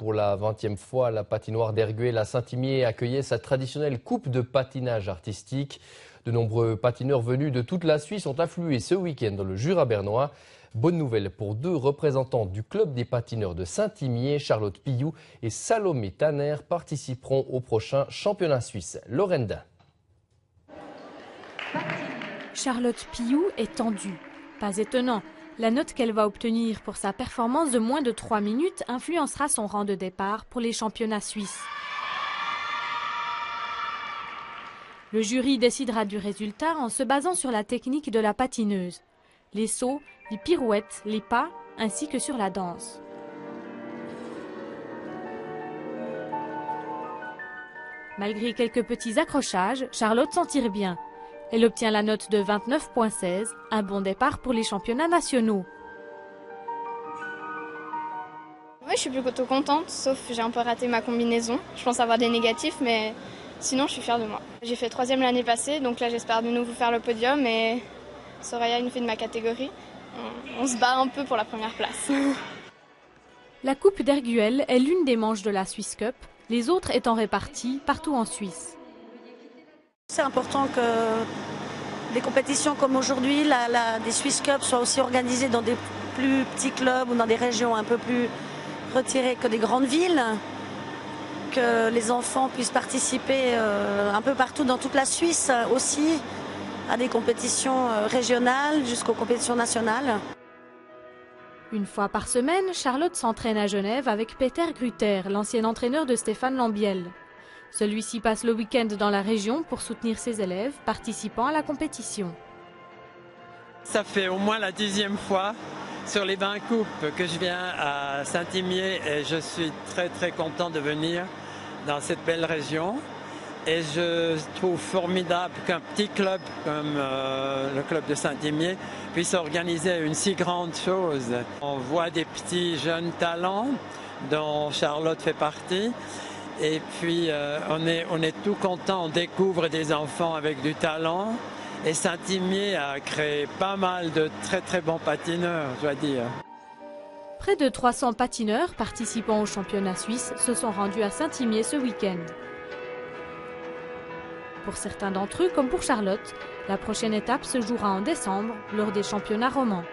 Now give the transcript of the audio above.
Pour la 20e fois, la patinoire d'Erguel à Saint-Imier accueillait sa traditionnelle coupe de patinage artistique. De nombreux patineurs venus de toute la Suisse ont afflué ce week-end dans le Jura bernois. Bonne nouvelle pour deux représentants du club des patineurs de Saint-Imier, Charlotte Pillou et Salomé Tanner participeront au prochain championnat suisse. Lorraine. Charlotte Pillou est tendue. Pas étonnant, la note qu'elle va obtenir pour sa performance de moins de 3 minutes influencera son rang de départ pour les championnats suisses. Le jury décidera du résultat en se basant sur la technique de la patineuse, les sauts, les pirouettes, les pas, ainsi que sur la danse. Malgré quelques petits accrochages, Charlotte s'en tire bien. Elle obtient la note de 29,16, un bon départ pour les championnats nationaux. Oui, je suis plutôt contente, sauf que j'ai un peu raté ma combinaison. Je pense avoir des négatifs, mais sinon je suis fière de moi. J'ai fait 3e l'année passée, donc là j'espère de nouveau faire le podium. Et Soraya, une fille de ma catégorie, on se bat un peu pour la première place. La Coupe d'Erguel est l'une des manches de la Swiss Cup, les autres étant réparties partout en Suisse. C'est important que des compétitions comme aujourd'hui, des Swiss Cups soient aussi organisées dans des plus petits clubs ou dans des régions un peu plus retirées que des grandes villes, que les enfants puissent participer un peu partout dans toute la Suisse aussi à des compétitions régionales jusqu'aux compétitions nationales. Une fois par semaine, Charlotte s'entraîne à Genève avec Peter Grüter, l'ancien entraîneur de Stéphane Lambiel. Celui-ci passe le week-end dans la région pour soutenir ses élèves participant à la compétition. Ça fait au moins la 10e fois sur les 20 coupes que je viens à Saint-Imier et je suis très content de venir dans cette belle région. Et je trouve formidable qu'un petit club comme le club de Saint-Imier puisse organiser une si grande chose. On voit des petits jeunes talents dont Charlotte fait partie. Et puis on est tout content, on découvre des enfants avec du talent. Et Saint-Imier a créé pas mal de très bons patineurs, je dois dire. Près de 300 patineurs participant au championnat suisse se sont rendus à Saint-Imier ce week-end. Pour certains d'entre eux, comme pour Charlotte, la prochaine étape se jouera en décembre lors des championnats romans.